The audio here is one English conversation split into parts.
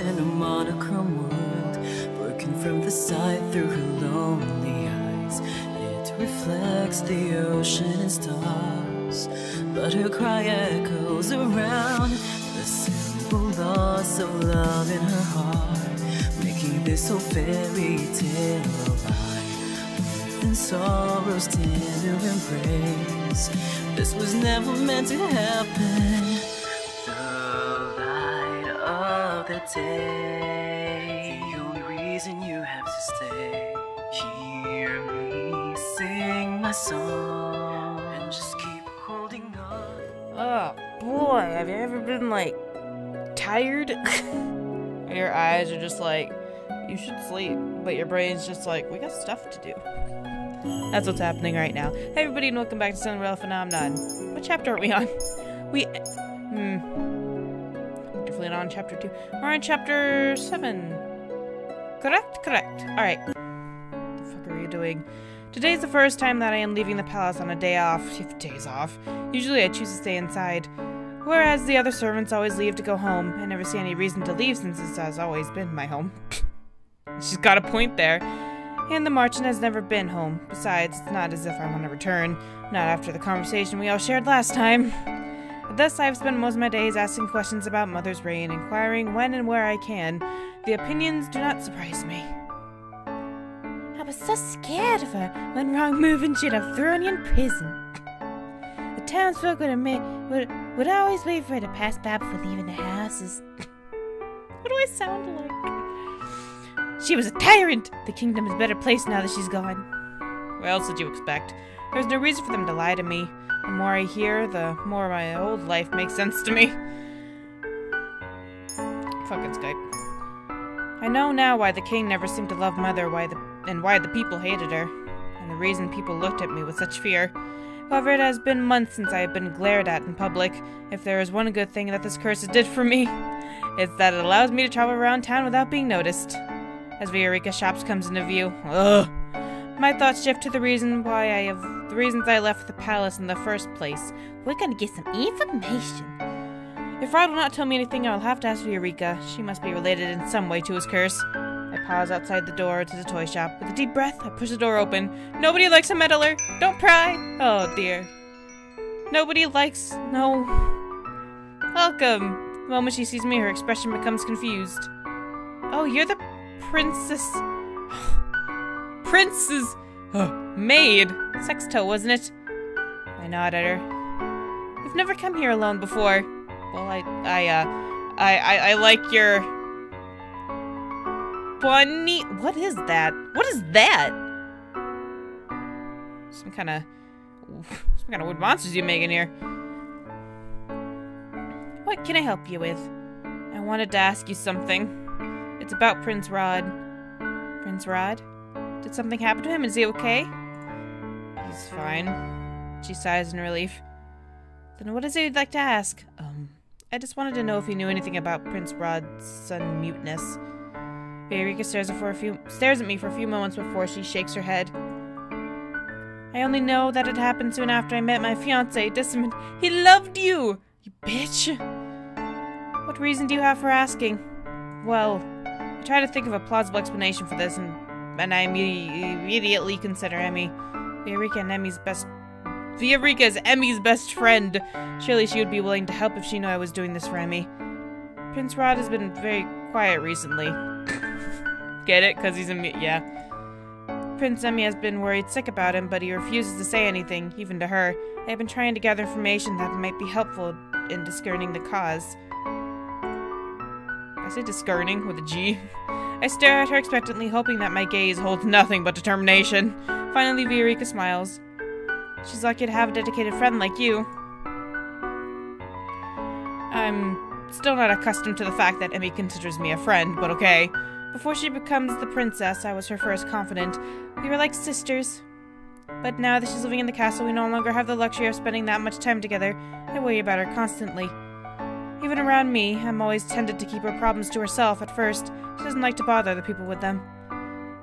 in a monochrome world, broken from the sight through her lonely eyes. It reflects the ocean and stars, but her cry echoes around the simple loss of love in her heart, making this whole fairy tale a lie. Earth and sorrow's tender embrace, this was never meant to happen. The light of the day, the only reason you have to stay. Hear me sing my song and just keep holding on. Oh boy, have you ever been like tired? Your eyes are just like, you should sleep, but your brain's just like, we got stuff to do. That's what's happening right now. Hey everybody, and welcome back to Cinderella Phenomenon. What chapter are we on? We're definitely not on chapter 2. We're on chapter 7. Correct? Correct. Alright. What the fuck are you doing? Today's the first time that I am leaving the palace on a day off. Days off. Usually I choose to stay inside, whereas the other servants always leave to go home. I never see any reason to leave since this has always been my home. She's got a point there. And the Marchant has never been home. Besides, it's not as if I want to return. Not after the conversation we all shared last time. Thus, I've spent most of my days asking questions about Mother's reign, inquiring when and where I can. The opinions do not surprise me. I was so scared of her. One wrong move and she'd have thrown you in prison. The townsfolk would always wait for her to pass by before leaving the houses. What do I sound like? She was a tyrant! The kingdom is a better place now that she's gone. What else did you expect? There's no reason for them to lie to me. The more I hear, the more my old life makes sense to me. Fucking Skype. I know now why the king never seemed to love Mother, and why the people hated her, and the reason people looked at me with such fear. However, it has been months since I have been glared at in public. If there is one good thing that this curse did for me, it's that it allows me to travel around town without being noticed. As Viorica's shops comes into view, my thoughts shift to the reasons I left the palace in the first place. We're gonna get some information. If Rod will not tell me anything, I'll have to ask Viorica. She must be related in some way to his curse. I pause outside the door to the toy shop. With a deep breath, I push the door open. Nobody likes a meddler. Don't pry. Oh dear. Nobody likes... no. Welcome. The moment she sees me, her expression becomes confused. Oh, you're the princess... maid. Sexto, wasn't it? I nod at her. You've never come here alone before. Well, I like your... bunny... What is that? What is that? Some kind of weird monsters you making here. What can I help you with? I wanted to ask you something. It's about Prince Rod. Prince Rod? Did something happen to him? Is he okay? He's fine. She sighs in relief. Then what is it you'd like to ask? I just wanted to know if you knew anything about Prince Rod's son Muteness. Viorica stares at me for a few moments before she shakes her head. I only know that it happened soon after I met my fiancé, Dismond. He loved you! You bitch! What reason do you have for asking? Well, I try to think of a plausible explanation for this, and I immediately consider Emmy. Viorica is Emmy's best friend. Surely she would be willing to help if she knew I was doing this for Emmy. Prince Rod has been very quiet recently. Get it? Because he's yeah. Prince Emmy has been worried sick about him, but he refuses to say anything, even to her. I have been trying to gather information that might be helpful in discerning the cause. I say discerning with a G. I stare at her expectantly, hoping that my gaze holds nothing but determination. Finally, Viorica smiles. She's lucky to have a dedicated friend like you. I'm still not accustomed to the fact that Emmy considers me a friend, but okay. Before she becomes the princess, I was her first confidant. We were like sisters. But now that she's living in the castle, we no longer have the luxury of spending that much time together. I worry about her constantly. Even around me, I'm always tended to keep her problems to herself at first. She doesn't like to bother other people with them.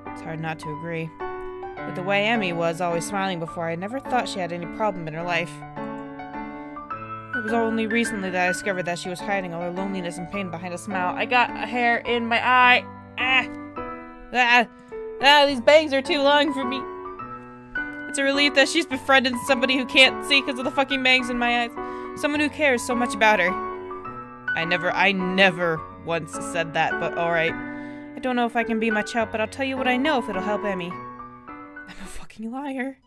It's hard not to agree. With the way Emmy was always smiling before, I never thought she had any problem in her life. was only recently that I discovered that she was hiding all her loneliness and pain behind a smile. I got a hair in my eye. These bangs are too long for me. It's a relief that she's befriended somebody who can't see because of the fucking bangs in my eyes. Someone who cares so much about her. I never once said that, but alright. I don't know if I can be much help, but I'll tell you what I know if it'll help Emmy. I'm a fucking liar.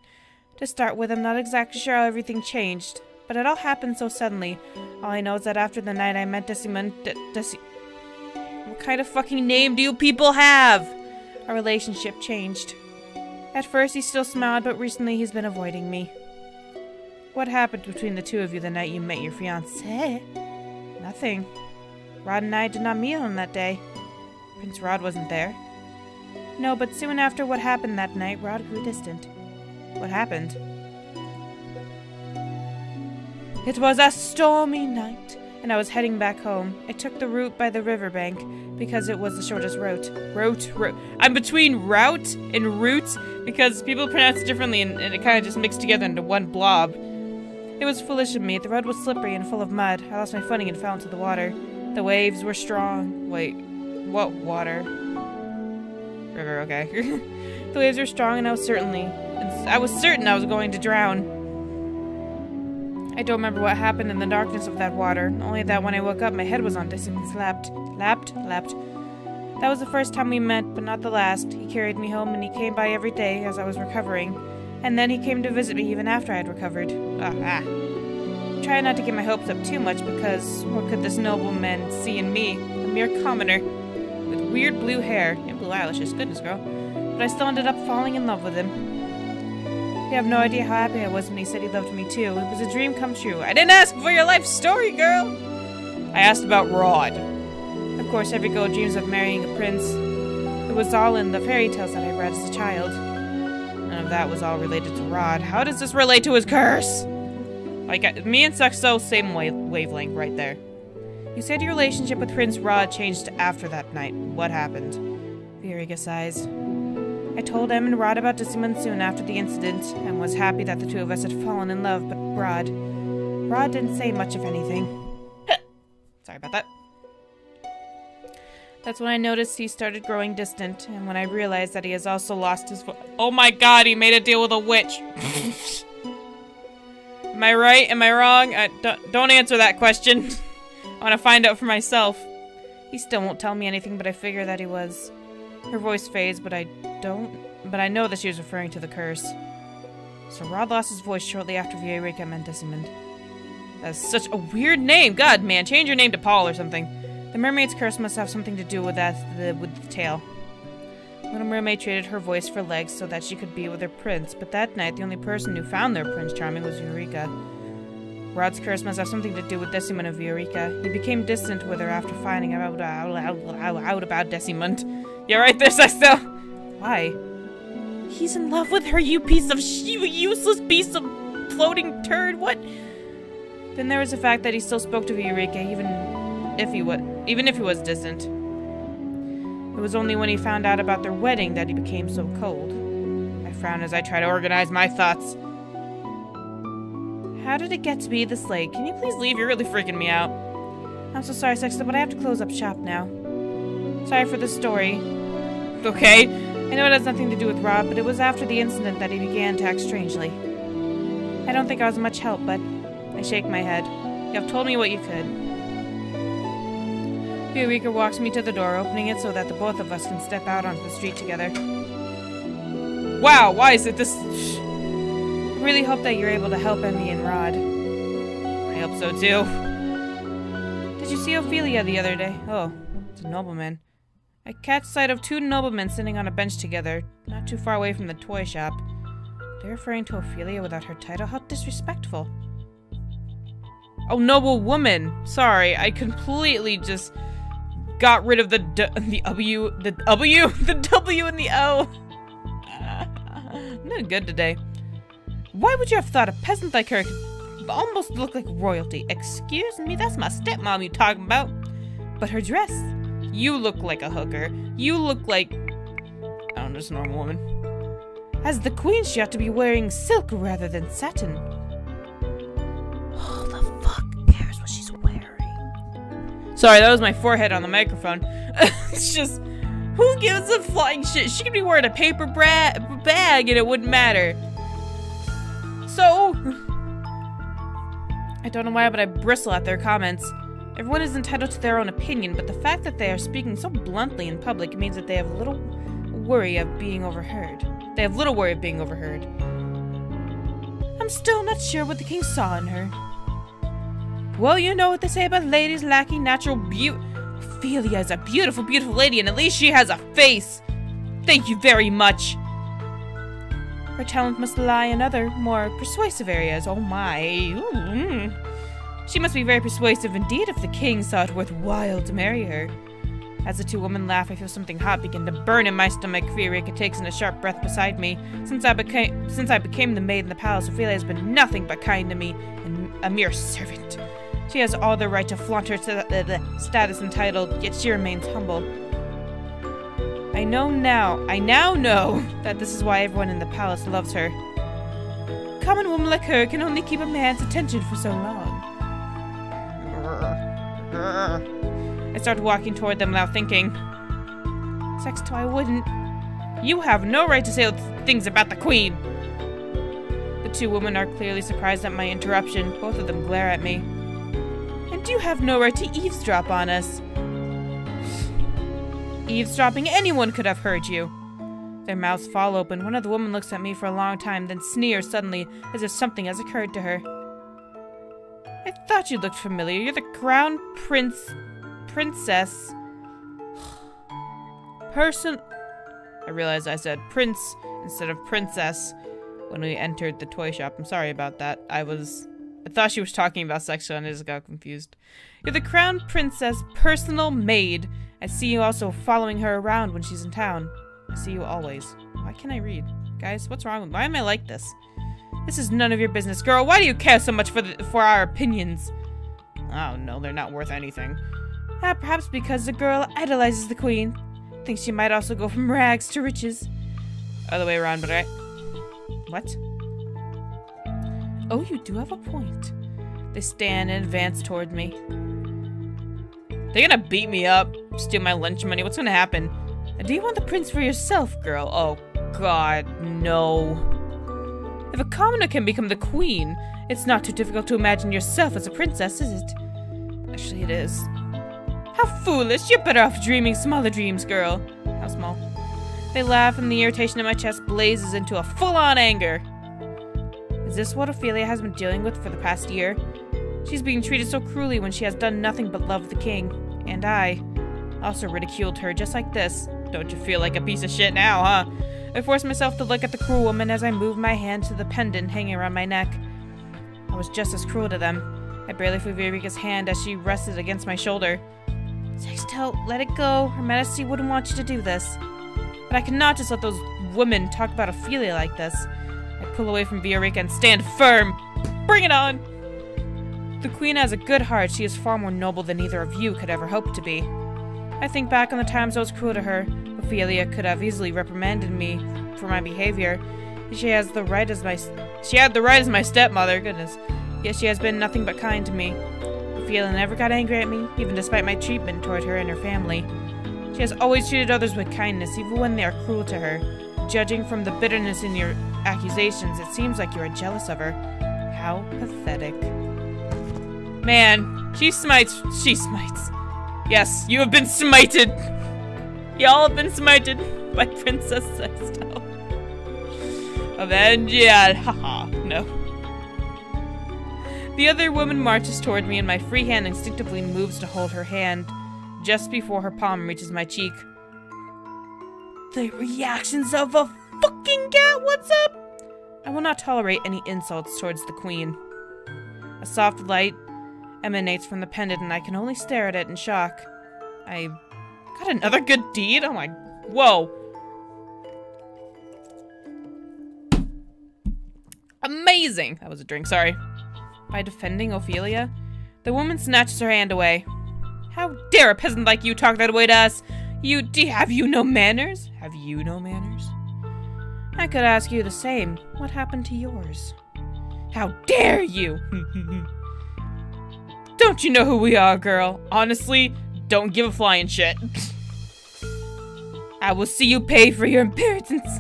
To start with, I'm not exactly sure how everything changed, but it all happened so suddenly. All I know is that after the night I met what kind of fucking name do you people have? Our relationship changed. At first he still smiled, but recently he's been avoiding me. What happened between the two of you the night you met your fiancé? Nothing. Rod and I did not meet on that day. Prince Rod wasn't there. No, but soon after what happened that night, Rod grew distant. What happened? It was a stormy night, and I was heading back home. I took the route by the riverbank because it was the shortest route. Route. I'm between route and route because people pronounce it differently and it kind of just mixed together into one blob. It was foolish of me. The road was slippery and full of mud. I lost my footing and fell into the water. The waves were strong. Wait, what water? River, okay. The waves were strong and I was certain I was going to drown. I don't remember what happened in the darkness of that water, only that when I woke up my head was on Decimon's lap. That was the first time we met, but not the last. He carried me home and he came by every day as I was recovering. And then he came to visit me even after I had recovered. Try not to get my hopes up too much because what could this nobleman see in me? A mere commoner with weird blue hair and blue eyelashes, goodness girl. But I still ended up falling in love with him. You have no idea how happy I was when he said he loved me too. It was a dream come true. I didn't ask for your life story, girl! I asked about Rod. Of course, every girl dreams of marrying a prince. It was all in the fairy tales that I read as a child. None of that was all related to Rod. How does this relate to his curse? Like, me and Sexto, same wavelength right there. You said your relationship with Prince Rod changed after that night. What happened? Viorica sighs. I told Em and Rod about Decimon soon after the incident, and was happy that the two of us had fallen in love, but Rod didn't say much of anything. Sorry about that. That's when I noticed he started growing distant, and when I realized that he has also lost his Oh my god, he made a deal with a witch! Am I right? Am I wrong? Don't answer that question. I want to find out for myself. He still won't tell me anything, but I figure that he was. Her voice fades, but I know that she was referring to the curse. So Rod lost his voice shortly after Viorica met Decimond. That's such a weird name. God, man, change your name to Paul or something. The mermaid's curse must have something to do with with the tale. Little Mermaid traded her voice for legs so that she could be with her prince, but that night the only person who found their Prince Charming was Viorica. Rod's curse must have something to do with Decimond and Viorica. He became distant with her after finding out about Decimond. Yeah, right there, Sexto! Why? He's in love with her, you piece of useless piece of floating turd, what? Then there was the fact that he still spoke to Viorica, even if he was distant. It was only when he found out about their wedding that he became so cold. I frown as I try to organize my thoughts. How did it get to be this late? Can you please leave? You're really freaking me out. I'm so sorry, Sexta, but I have to close up shop now. Sorry for the story. Okay. I know it has nothing to do with Rob, but it was after the incident that he began to act strangely. I don't think I was much help, but I shake my head. You have told me what you could. Viorica walks me to the door, opening it so that the both of us can step out onto the street together. Wow, why is it this... I really hope that you're able to help Emmy and Rod. I hope so too. Did you see Ophelia the other day? Oh, it's a nobleman. I catch sight of two noblemen sitting on a bench together, not too far away from the toy shop. They're referring to Ophelia without her title? How disrespectful. Oh, noble woman! Sorry, I completely just got rid of the W and the O. I'm doing good today. Why would you have thought a peasant like her could almost look like royalty? Excuse me, that's my stepmom you talking about. But her dress, you look like a hooker. You look like, I don't know, just a normal woman. As the queen, she ought to be wearing silk rather than satin. Hold the fuck Sorry, that was my forehead on the microphone. It's just, who gives a flying shit? She could be wearing a paper bag and it wouldn't matter. So, I don't know why, but I bristle at their comments. Everyone is entitled to their own opinion, but the fact that they are speaking so bluntly in public means that they have little worry of being overheard. I'm still not sure what the king saw in her. Well, you know what they say about ladies lacking natural beauty. Ophelia is a beautiful, beautiful lady, and at least she has a face. Thank you very much. Her talent must lie in other, more persuasive areas. Oh my. Ooh. She must be very persuasive indeed if the king saw it worthwhile to marry her. As the two women laugh, I feel something hot begin to burn in my stomach. Fiorika takes in a sharp breath beside me. Since I became the maid in the palace, Ophelia has been nothing but kind to me, and a mere servant. She has all the right to flaunt her status and title, yet she remains humble. I now know that this is why everyone in the palace loves her. A common woman like her can only keep a man's attention for so long. I started walking toward them without thinking. Sexto, I wouldn't. You have no right to say things about the queen. The two women are clearly surprised at my interruption. Both of them glare at me. And you have no right to eavesdrop on us. Eavesdropping, anyone could have heard you. Their mouths fall open. One of the women looks at me for a long time, then sneers suddenly, as if something has occurred to her. I thought you looked familiar. You're the crown princess. I realized I said prince instead of princess when we entered the toy shop. I'm sorry about that. I thought she was talking about sex and I just got confused. You're the crown princess' personal maid. I see you also following her around when she's in town. I see you always. Why can't I read? Guys, what's wrong with me? Why am I like this? This is none of your business, girl. Why do you care so much for our opinions? Oh no, they're not worth anything. Perhaps because the girl idolizes the queen. Thinks she might also go from rags to riches. Other way around, but what? Oh, you do have a point. They stand and advance toward me. They're gonna beat me up, steal my lunch money. What's gonna happen? Do you want the prince for yourself, girl? Oh, God, no. If a commoner can become the queen, it's not too difficult to imagine yourself as a princess, is it? Actually, it is. How foolish! You're better off dreaming smaller dreams, girl. How small? They laugh and the irritation in my chest blazes into a full-on anger. Is this what Ophelia has been dealing with for the past year? She's being treated so cruelly when she has done nothing but love the king. And I also ridiculed her just like this. Don't you feel like a piece of shit now, huh? I forced myself to look at the cruel woman as I moved my hand to the pendant hanging around my neck. I was just as cruel to them. I barely flew Viorika's hand as she rested against my shoulder. Sexto, let it go. Her Majesty wouldn't want you to do this. But I cannot just let those women talk about Ophelia like this. I pull away from Viorika and stand firm. Bring it on! The queen has a good heart. She is far more noble than either of you could ever hope to be. I think back on the times I was cruel to her. Ophelia could have easily reprimanded me for my behavior. She had the right as my stepmother, goodness. Yet she has been nothing but kind to me. Ophelia never got angry at me, even despite my treatment toward her and her family. She has always treated others with kindness, even when they are cruel to her. Judging from the bitterness in your accusations, it seems like you are jealous of her. How pathetic. Man, she smites. Yes, you have been smited. Y'all have been smited by Princess Sexto. Avenged. Haha, no. The other woman marches toward me and my free hand instinctively moves to hold her hand just before her palm reaches my cheek. The reactions of a fucking cat, what's up? I will not tolerate any insults towards the queen. A soft light emanates from the pendant and I can only stare at it in shock. I got another good deed? Oh my, whoa. Amazing! That was a drink, sorry. By defending Ophelia, the woman snatches her hand away. How dare a peasant like you talk that way to us? Have you no manners? Have you no manners? I could ask you the same. What happened to yours? How dare you? Don't you know who we are, girl? Honestly, don't give a flying shit. I will see you pay for your impertinence.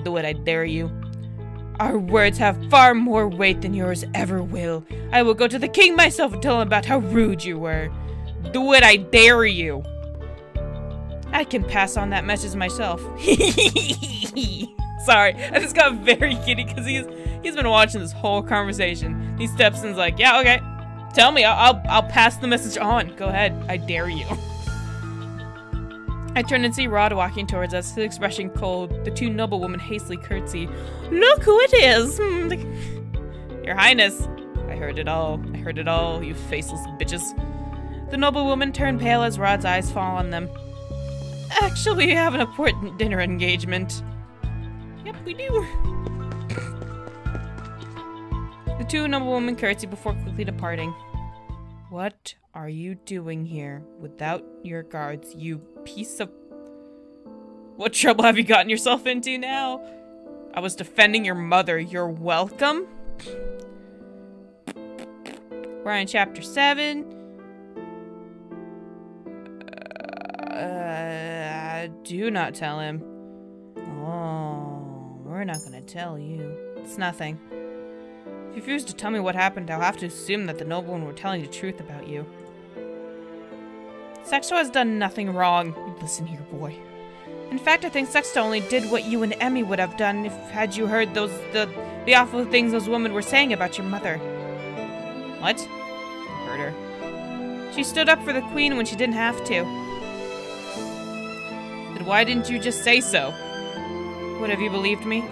Do it, I dare you. Our words have far more weight than yours ever will. I will go to the king myself and tell him about how rude you were. Do it, I dare you. I can pass on that message myself. Sorry, I just got very giddy because he's been watching this whole conversation. He steps in and is like, yeah, okay. Tell me, I'll pass the message on. Go ahead, I dare you. I turn and see Rod walking towards us, his expression cold. The two noblewomen hastily curtsy. Look who it is! Your Highness. I heard it all. I heard it all, you faceless bitches. The noblewomen turn pale as Rod's eyes fall on them. Actually, we have an important dinner engagement. Yep, we do. The two noblewomen curtsy before quickly departing. What are you doing here without your guards, you piece of... What trouble have you gotten yourself into now? I was defending your mother. You're welcome. We're in chapter 7. Do not tell him. Oh, we're not gonna tell you. It's nothing. If you refuse to tell me what happened, I'll have to assume that the noblemen were telling the truth about you. Sexto has done nothing wrong. Listen here, boy. In fact, I think Sexto only did what you and Emmy would have done had you heard the awful things those women were saying about your mother. What? I heard her. She stood up for the queen when she didn't have to. Then why didn't you just say so? Would have you believed me?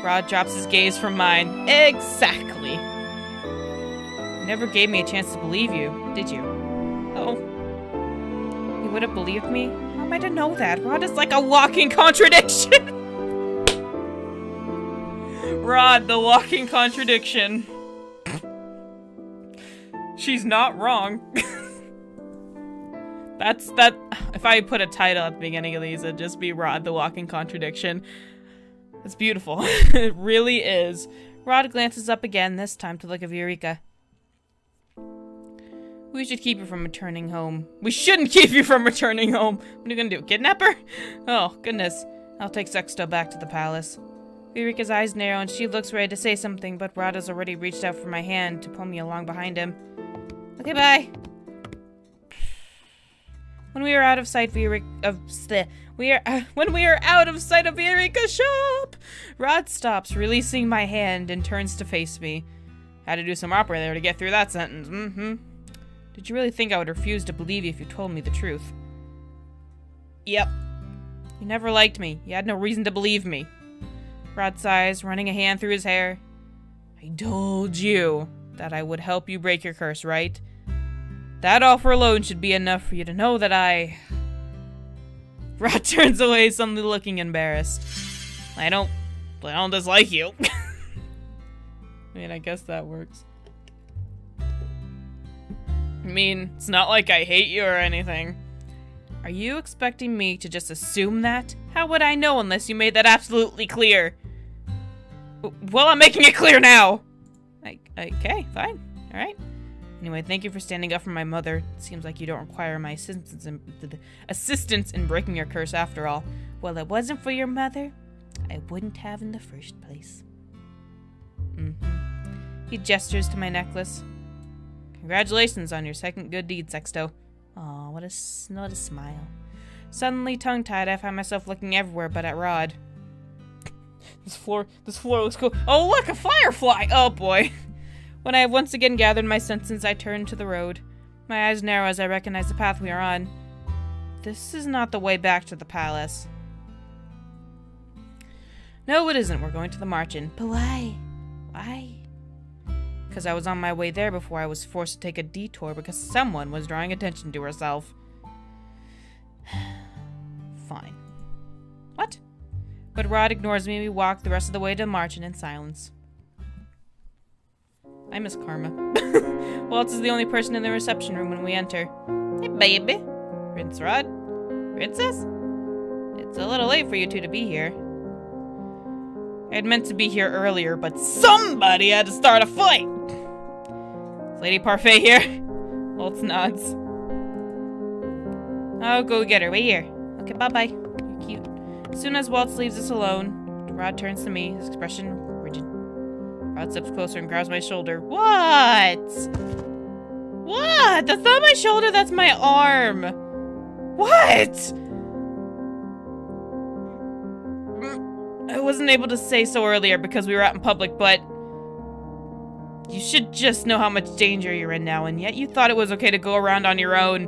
Rod drops his gaze from mine. Exactly. You never gave me a chance to believe you, did you? Oh. You would have believed me? How am I to know that? Rod is like a walking contradiction! Rod, the walking contradiction. She's not wrong. That's that. If I put a title at the beginning of these, it'd just be Rod, the walking contradiction. It's beautiful. It really is. Rod glances up again, this time to look at Eureka. We should keep you from returning home. We shouldn't keep you from returning home. What are you gonna do? Kidnap her? Oh, goodness. I'll take Sexto back to the palace. Eureka's eyes narrow and she looks ready to say something, but Rod has already reached out for my hand to pull me along behind him. Okay, bye. When we are out of sight of Eureka's shop, Rod stops, releasing my hand, and turns to face me. Had to do some opera there to get through that sentence. Did you really think I would refuse to believe you if you told me the truth? Yep. You never liked me. You had no reason to believe me. Rod sighs, running a hand through his hair. I told you that I would help you break your curse, right? That offer alone should be enough for you to know that I... Rod turns away, suddenly looking embarrassed. I don't dislike you. I mean, I guess that works. I mean, it's not like I hate you or anything. Are you expecting me to just assume that? How would I know unless you made that absolutely clear? Well, I'm making it clear now! Okay, fine. Alright. Anyway, thank you for standing up for my mother. It seems like you don't require my assistance in breaking your curse after all. Well, it wasn't for your mother. I wouldn't have in the first place. He gestures to my necklace. Congratulations on your second good deed, Sexto. Aw, what a smile. Suddenly tongue-tied, I find myself looking everywhere but at Rod. This floor looks cool. Oh, look, a firefly! Oh, boy. When I have once again gathered my senses, I turn to the road. My eyes narrow as I recognize the path we are on. This is not the way back to the palace. No, it isn't. We're going to the March-in. But why? Why? Because I was on my way there before I was forced to take a detour because someone was drawing attention to herself. Fine. What? But Rod ignores me and we walk the rest of the way to the March-in in silence. I miss Karma. Waltz is the only person in the reception room when we enter. Hey, baby. Prince Rod? Princess? It's a little late for you two to be here. I had meant to be here earlier, but somebody had to start a fight! Is Lady Parfait here? Waltz nods. I'll go get her. Wait here. Okay, bye-bye. You're cute. As soon as Waltz leaves us alone, Rod turns to me, his expression rigid. Rod steps closer and grabs my shoulder. What? What? That's not my shoulder, that's my arm. What? I wasn't able to say so earlier because we were out in public, but you should just know how much danger you're in now, and yet you thought it was okay to go around on your own.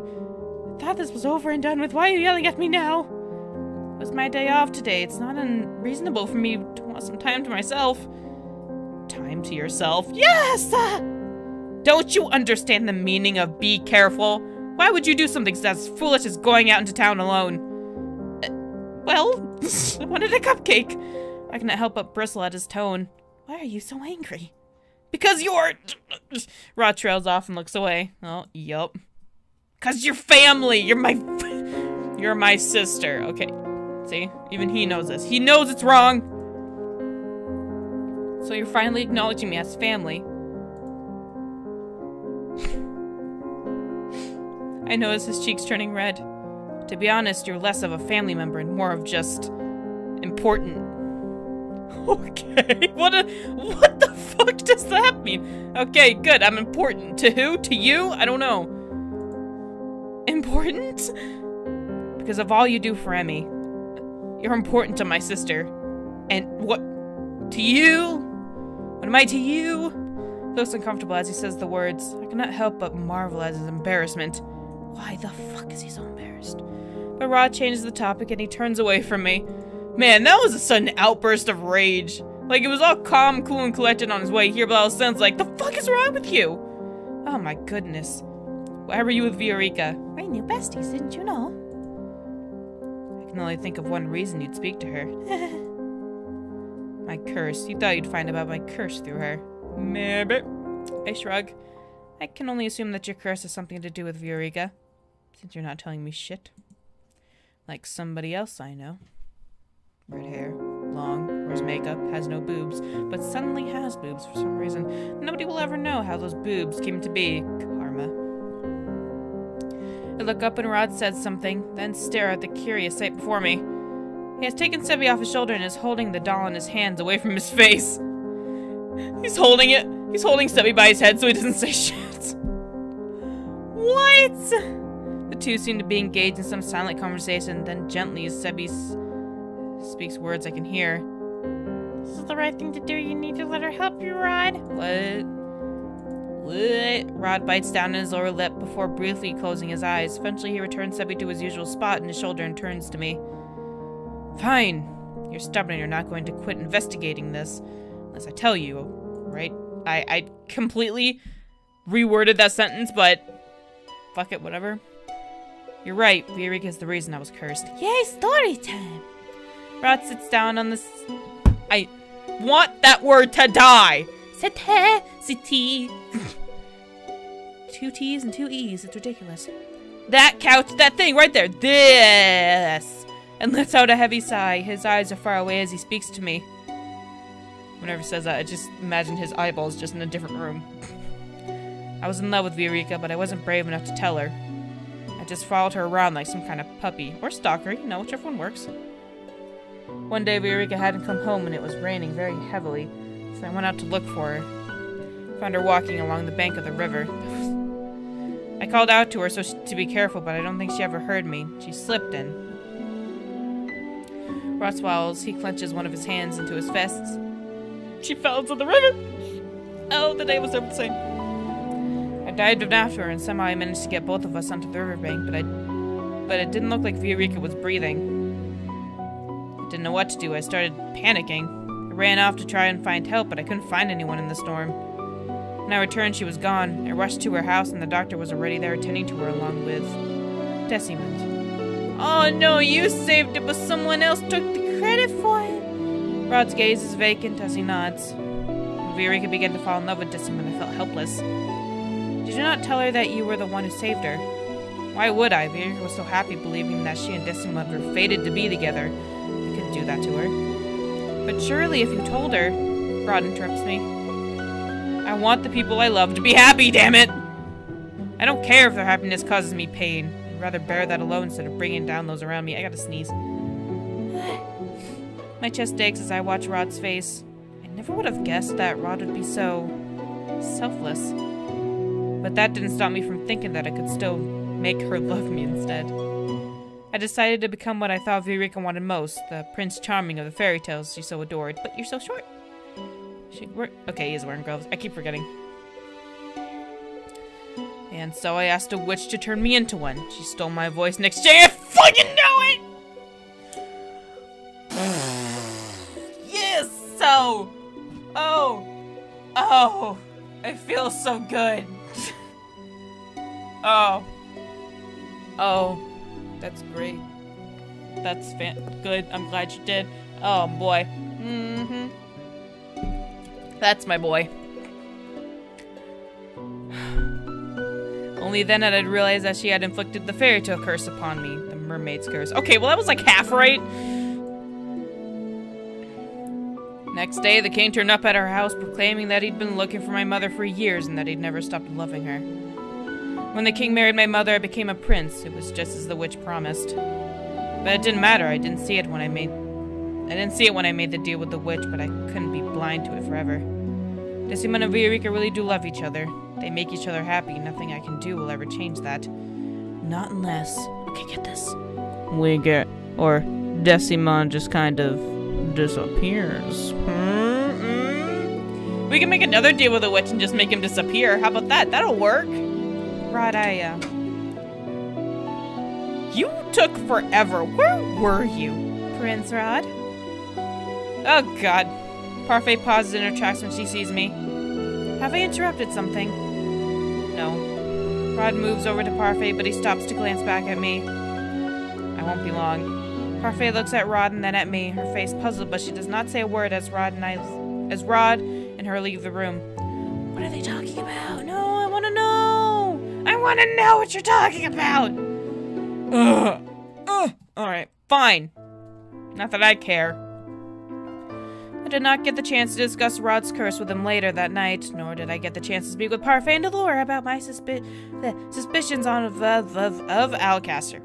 I thought this was over and done with. Why are you yelling at me now? It was my day off today. It's not unreasonable for me to want some time to myself. Time to yourself? Yes! Don't you understand the meaning of be careful? Why would you do something as foolish as going out into town alone? Well, I wanted a cupcake. I cannot help but bristle at his tone. Why are you so angry? Because you're... Rod trails off and looks away. Oh, yup. Cause you're family! You're my sister. Okay. See? Even he knows this. He knows it's wrong! So you're finally acknowledging me as family. I notice his cheeks turning red. To be honest, you're less of a family member and more of just... important. Okay, what the fuck does that mean? Okay, good, I'm important. To who? To you? I don't know. Important? Because of all you do for Emmy. You're important to my sister. And what? To you? What am I to you? Feels uncomfortable as he says the words. I cannot help but marvel at his embarrassment. Why the fuck is he so embarrassed? But Rod changes the topic and he turns away from me. Man, that was a sudden outburst of rage. Like, it was all calm, cool, and collected on his way here, but all of a sudden it's like, the fuck is wrong with you? Oh my goodness. Why were you with Viorica? We're new besties, didn't you know? I can only think of one reason you'd speak to her. My curse. You thought you'd find about my curse through her. Maybe. I shrug. I can only assume that your curse has something to do with Viorica, since you're not telling me shit. Like somebody else I know. Red hair, long, wears makeup, has no boobs, but suddenly has boobs for some reason. Nobody will ever know how those boobs came to be. Karma. I look up and Rod says something, then stare at the curious sight before me. He has taken Sebby off his shoulder and is holding the doll in his hands away from his face. He's holding it. He's holding Sebby by his head so he doesn't say shit. What? The two seem to be engaged in some silent conversation, then gently as Sebby speaks words I can hear. This is the right thing to do. You need to let her help you, Rod. What? Rod bites down on his lower lip before briefly closing his eyes. Eventually he returns Sebby to his usual spot in his shoulder and turns to me. Fine. You're stubborn and you're not going to quit investigating this. Unless I tell you, right? I completely reworded that sentence, but fuck it, whatever. You're right. Viorica is the reason I was cursed. Yay, story time! Rod sits down on this. I want that word to die! Sete, city. 2 T's and 2 E's. It's ridiculous. That couch, that thing right there. This! And lets out a heavy sigh. His eyes are far away as he speaks to me. Whenever he says that, I just imagine his eyeballs just in a different room. I was in love with Viorica, but I wasn't brave enough to tell her. I just followed her around like some kind of puppy. Or stalker, you know, whichever one works. One day, Viorica hadn't come home and it was raining very heavily, so I went out to look for her. Found her walking along the bank of the river. I called out to her to be careful, but I don't think she ever heard me. She slipped and... Rod swallows. He clenches one of his hands into his fists. She fell into the river! Oh, the day was so insane. I dived after her and somehow I managed to get both of us onto the riverbank, but it didn't look like Viorica was breathing. I didn't know what to do. I started panicking. I ran off to try and find help, but I couldn't find anyone in the storm. When I returned, she was gone. I rushed to her house and the doctor was already there attending to her along with Decimond. Oh no, you saved it, but someone else took the credit for it. Rod's gaze is vacant as he nods. When Viorica began to fall in love with Decimond, I felt helpless. Did you not tell her that you were the one who saved her? Why would I? Viorica was so happy believing that she and Decimond were fated to be together. I couldn't do that to her. But surely if you told her... Rod interrupts me. I want the people I love to be happy, damn it! I don't care if their happiness causes me pain. I'd rather bear that alone instead of bringing down those around me. I gotta sneeze. My chest aches as I watch Rod's face. I never would have guessed that Rod would be so selfless. But that didn't stop me from thinking that I could still make her love me instead. I decided to become what I thought Eureka wanted most, the Prince Charming of the fairy tales she so adored. But you're so short. Okay, he is wearing gloves. I keep forgetting. And so I asked a witch to turn me into one. She stole my voice in exchange. I fucking know it! Yes! So! Oh! I feel so good. Oh, that's great. That's good. I'm glad you did. Oh boy. That's my boy. Only then had I realized that she had inflicted the fairy tale curse upon me. The mermaid's curse. Okay, well that was like half right. Next day, the king turned up at our house proclaiming that he'd been looking for my mother for years and that he'd never stopped loving her. When the king married my mother, I became a prince. It was just as the witch promised. But it didn't matter. I didn't see it when I made the deal with the witch, but I couldn't be blind to it forever. Decimon and Eureka really do love each other. They make each other happy. Nothing I can do will ever change that. Not unless... Okay, get this. Decimon just kind of disappears. We can make another deal with the witch and just make him disappear. How about that? That'll work. Rod, You took forever. Where were you? Prince Rod? Oh, God. Parfait pauses in her tracks when she sees me. Have I interrupted something? No. Rod moves over to Parfait, but he stops to glance back at me. I won't be long. Parfait looks at Rod and then at me, her face puzzled, but she does not say a word as Rod and her leave the room. What are they talking about? No, I want to know! I want to know what you're talking about! Alright, fine. Not that I care. I did not get the chance to discuss Rod's curse with him later that night, nor did I get the chance to speak with Parfait and Delora about my suspicions of Alcaster.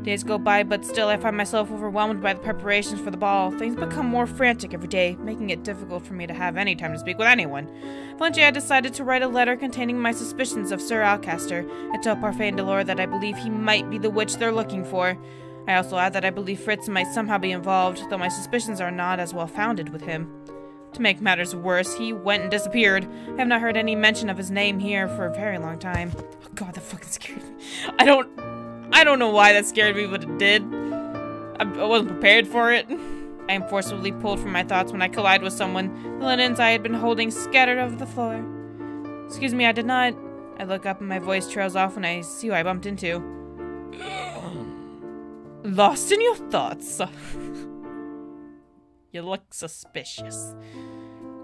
Days go by, but still I find myself overwhelmed by the preparations for the ball. Things become more frantic every day, making it difficult for me to have any time to speak with anyone. Eventually I decided to write a letter containing my suspicions of Sir Alcaster, and tell Parfait and Delora that I believe he might be the witch they're looking for. I also add that I believe Fritz might somehow be involved, though my suspicions are not as well founded with him. To make matters worse, he went and disappeared. I have not heard any mention of his name here for a very long time. Oh god, that fucking scared me. I don't know why that scared me, but it did. I wasn't prepared for it. I am forcibly pulled from my thoughts when I collide with someone. The linens I had been holding scattered over the floor. Excuse me, I did not. I look up and my voice trails off when I see who I bumped into. Lost in your thoughts. You look suspicious.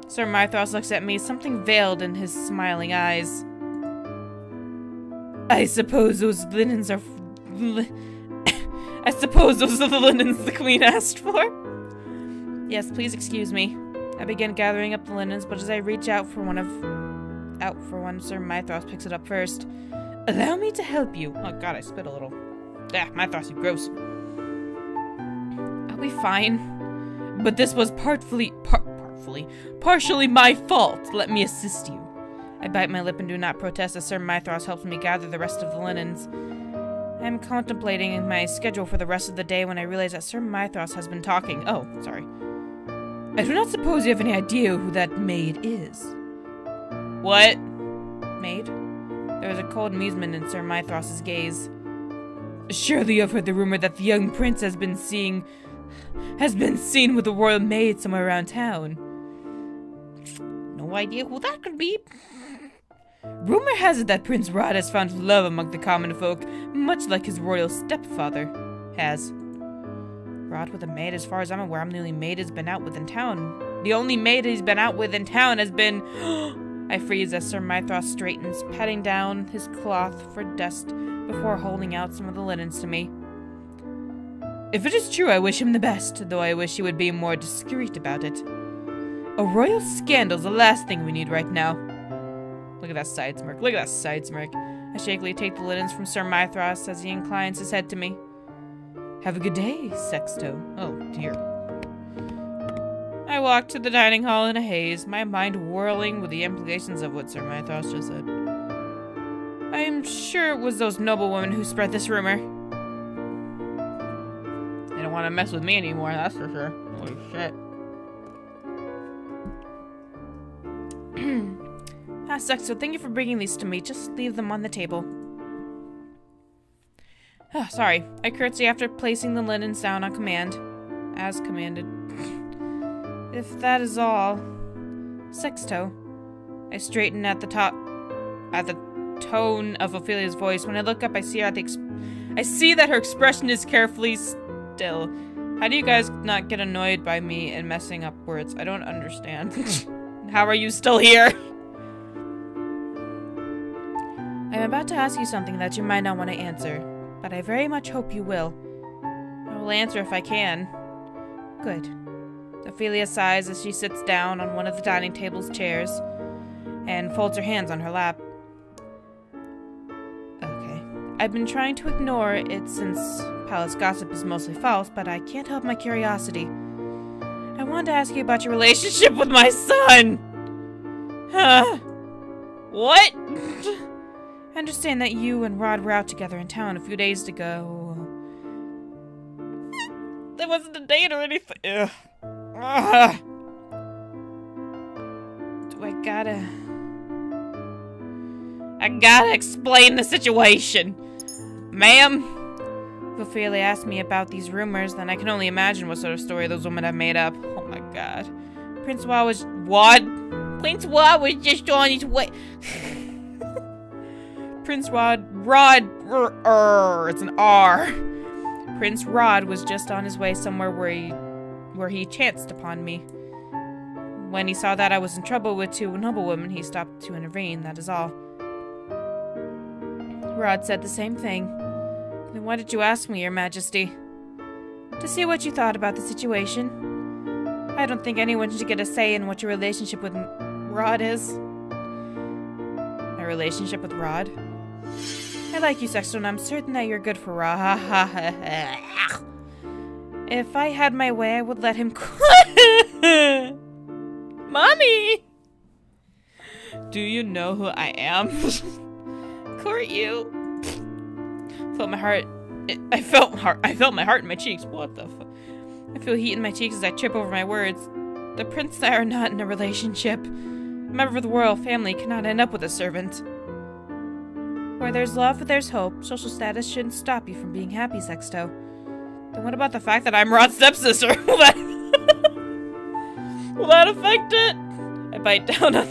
Sir Mythros looks at me, something veiled in his smiling eyes. I suppose those linens are... I suppose those are the linens the queen asked for? Yes, please excuse me. I begin gathering up the linens, but as I reach out for one, Sir Mythros picks it up first. Allow me to help you. Oh god, I spit a little. Ah, Mythros, you gross. I'll be fine. But this was partially my fault. Let me assist you. I bite my lip and do not protest as Sir Mythros helps me gather the rest of the linens. I am contemplating my schedule for the rest of the day when I realize that Sir Mythros has been talking. Oh, sorry. I do not suppose you have any idea who that maid is. What? Maid? There was a cold amusement in Sir Mythros' gaze. Surely you have heard the rumor that the young prince has been seen with a royal maid somewhere around town. No idea who that could be. Rumor has it that Prince Rod has found love among the common folk, much like his royal stepfather has. Rod with a maid, as far as I'm aware, I'm the only maid he's been out with in town. The only maid he's been out with in town has been... I freeze as Sir Mythros straightens, patting down his cloth for dust before holding out some of the linens to me. If it is true, I wish him the best, though I wish he would be more discreet about it. A royal scandal's the last thing we need right now. Look at that side smirk. Look at that side smirk. I shakily take the linens from Sir Mithras as he inclines his head to me. Have a good day, Sexto. Oh, dear. I walk to the dining hall in a haze, my mind whirling with the implications of what Sir Mithras just said. I am sure it was those noblewomen who spread this rumor. They don't want to mess with me anymore, that's for sure. Holy shit. Sexto, thank you for bringing these to me. Just leave them on the table. Oh, sorry. I curtsy after placing the linens down on command. As commanded. If that is all. Sexto. I straighten at the tone of Ophelia's voice. When I look up, I see that her expression is carefully still. How do you guys not get annoyed by me and messing up words? I don't understand. How are you still here? I'm about to ask you something that you might not want to answer, but I very much hope you will. I will answer if I can. Good. Ophelia sighs as she sits down on one of the dining table's chairs and folds her hands on her lap. Okay. I've been trying to ignore it since palace gossip is mostly false, but I can't help my curiosity. I wanted to ask you about your relationship with my son! Huh? What? I understand that you and Rod were out together in town a few days ago. There wasn't a date or anything. Ugh. Ugh. Do I gotta explain the situation. Ma'am? If Ophelia asked me about these rumors, then I can only imagine what sort of story those women have made up. Oh my god. Prince Rod was... What? Prince Rod was just on his way... Prince Rod, it's an R. Prince Rod was just on his way somewhere where he chanced upon me. When he saw that I was in trouble with two noblewomen, he stopped to intervene, that is all. Rod said the same thing. Then why did you ask me, Your Majesty? To see what you thought about the situation. I don't think anyone should get a say in what your relationship with Rod is. My relationship with Rod? I like you, Sexto, and I'm certain that you're good for Rod. If I had my way, I would let him Mommy! Do you know who I am? Court you. I felt my heart in my cheeks. What the fuck? I feel heat in my cheeks as I trip over my words. The prince and I are not in a relationship. A member of the royal family cannot end up with a servant. Where there's love, there's hope. Social status shouldn't stop you from being happy, Sexto. Then what about the fact that I'm Rod's stepsister? Will that affect it? I bite down on...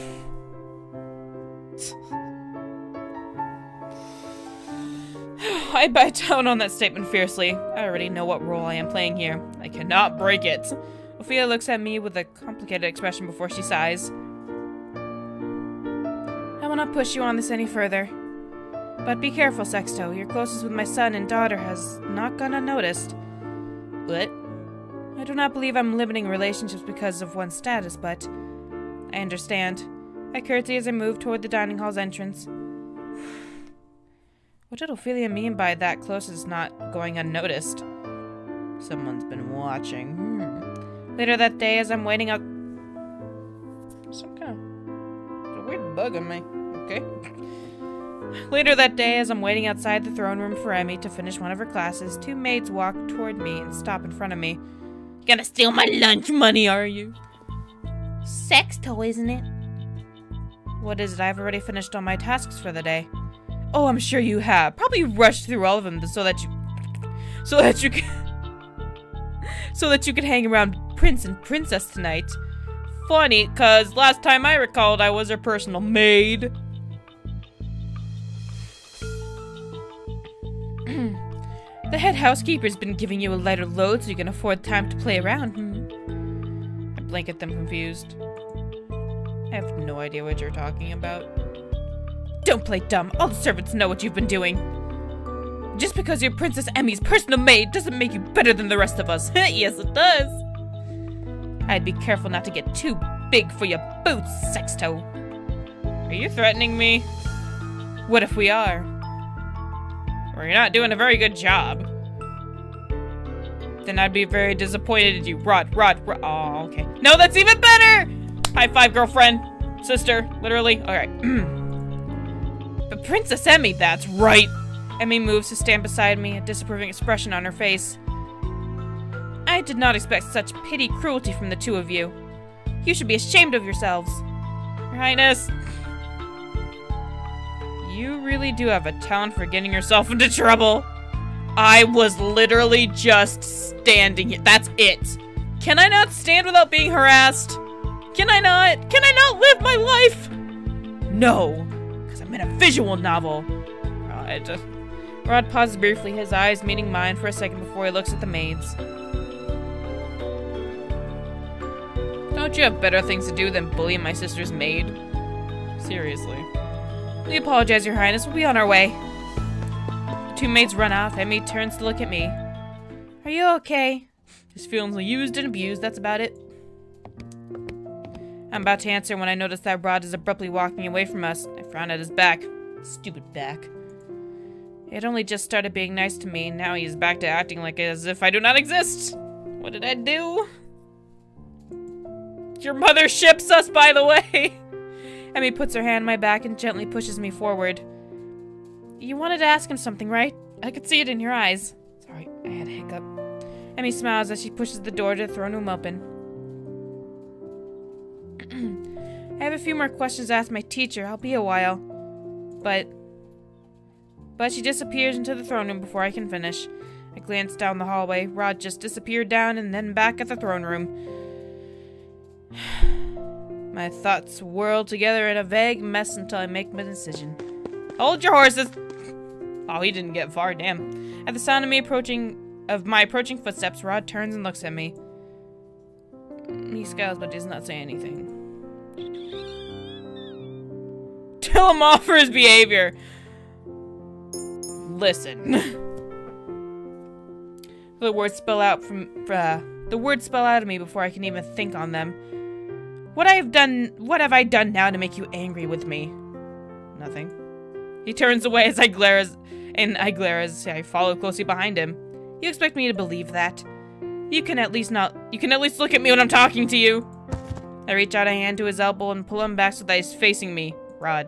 I bite down on that statement fiercely. I already know what role I am playing here. I cannot break it. Ophelia looks at me with a complicated expression before she sighs. I will not push you on this any further. But be careful, Sexto. Your closeness with my son and daughter has not gone unnoticed. What? I do not believe I'm limiting relationships because of one's status, but... I understand. I curtsy as I move toward the dining hall's entrance. What did Ophelia mean by that closeness not going unnoticed? Someone's been watching. Later that day, as I'm waiting out... Some kind of... There's a weird bug on me. Okay. Later that day, as I'm waiting outside the throne room for Emmy to finish one of her classes, two maids walk toward me and stop in front of me. You gonna steal my lunch money, are you? Sexto, isn't it? What is it? I've already finished all my tasks for the day. Oh, I'm sure you have. Probably rushed through all of them so that you could hang around Prince and Princess tonight. Funny, cause last time I recalled I was her personal maid. The head housekeeper's been giving you a lighter load so you can afford time to play around. I blink at them confused. I have no idea what you're talking about. Don't play dumb. All the servants know what you've been doing. Just because you're Princess Emmy's personal maid doesn't make you better than the rest of us. Yes, it does. I'd be careful not to get too big for your boots, sexto. Are you threatening me? What if we are? Or you're not doing a very good job. Then I'd be very disappointed in you. Rod. Oh, okay. No, that's even better! High five, girlfriend. Sister, literally. Alright. But Princess Emmy, that's right. Emmy moves to stand beside me, a disapproving expression on her face. I did not expect such petty cruelty from the two of you. You should be ashamed of yourselves. Your Highness. You really do have a talent for getting yourself into trouble. I was literally just standing here. That's it. Can I not stand without being harassed? Can I not? Can I not live my life? No, because I'm in a visual novel. Rod pauses briefly, his eyes meeting mine for a second before he looks at the maids. Don't you have better things to do than bully my sister's maid? Seriously. We apologize, Your Highness. We'll be on our way. The two maids run off. Emmy turns to look at me. Are you okay? Just feeling used and abused, that's about it. I'm about to answer when I notice that Rod is abruptly walking away from us. I frown at his back. Stupid back. He had only just started being nice to me, and now he's back to acting like as if I do not exist. What did I do? Your mother ships us, by the way! Emmy puts her hand on my back and gently pushes me forward. You wanted to ask him something, right? I could see it in your eyes. Sorry, I had a hiccup. Emmy smiles as she pushes the door to the throne room open. I have a few more questions to ask my teacher. I'll be a while. But she disappears into the throne room before I can finish. I glance down the hallway. Rod just disappeared down and then back at the throne room. My thoughts whirl together in a vague mess until I make my decision. Hold your horses! Oh, he didn't get far, damn. At the sound of my approaching footsteps, Rod turns and looks at me. He scowls but does not say anything. Tell him off for his behavior! Listen. The words spill out of me before I can even think on them. What have I done now to make you angry with me? Nothing. He turns away as I glare as I follow closely behind him. You expect me to believe that? You can at least look at me when I'm talking to you. I reach out a hand to his elbow and pull him back so that he's facing me, Rod.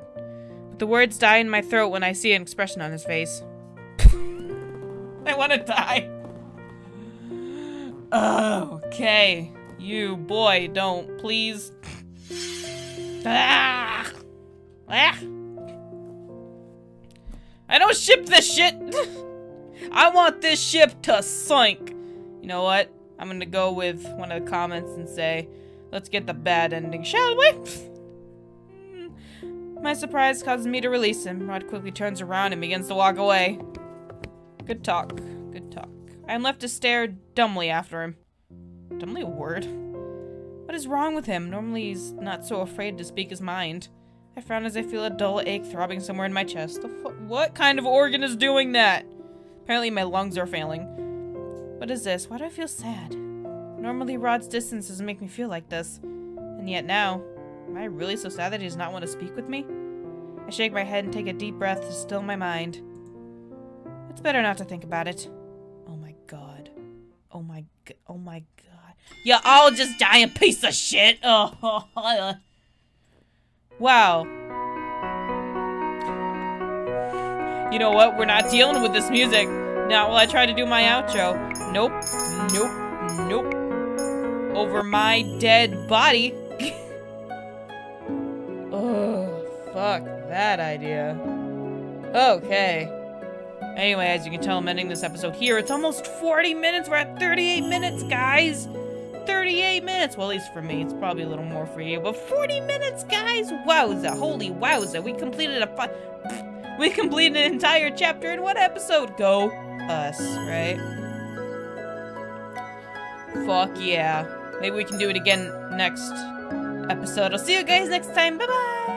But the words die in my throat when I see an expression on his face. I want to die. Okay. You boy, don't please. Ah! Ah! I don't ship this shit. I want this ship to sink. You know what? I'm gonna go with one of the comments and say, let's get the bad ending, shall we? My surprise causes me to release him. Rod quickly turns around and begins to walk away. Good talk. Good talk. I am left to stare dumbly after him. Dumbly a word? What is wrong with him? Normally he's not so afraid to speak his mind. I frown as I feel a dull ache throbbing somewhere in my chest. What kind of organ is doing that? Apparently my lungs are failing. What is this? Why do I feel sad? Normally Rod's distance doesn't make me feel like this. And yet now, am I really so sad that he does not want to speak with me? I shake my head and take a deep breath to still my mind. It's better not to think about it. Oh my god. Oh my god. Oh my god. You all just giant piece of shit. Oh. Wow. You know what? We're not dealing with this music. Not while I try to do my outro. Nope. Nope. Nope. Over my dead body. Oh, fuck that idea. Okay. Anyway, as you can tell, I'm ending this episode here. It's almost 40 minutes. We're at 38 minutes, guys. 38 minutes. Well, at least for me. It's probably a little more for you. But 40 minutes, guys. Wowza. Holy wowza. We completed an entire chapter in one episode. Go us, right? Fuck yeah. Maybe we can do it again next episode. I'll see you guys next time. Bye-bye.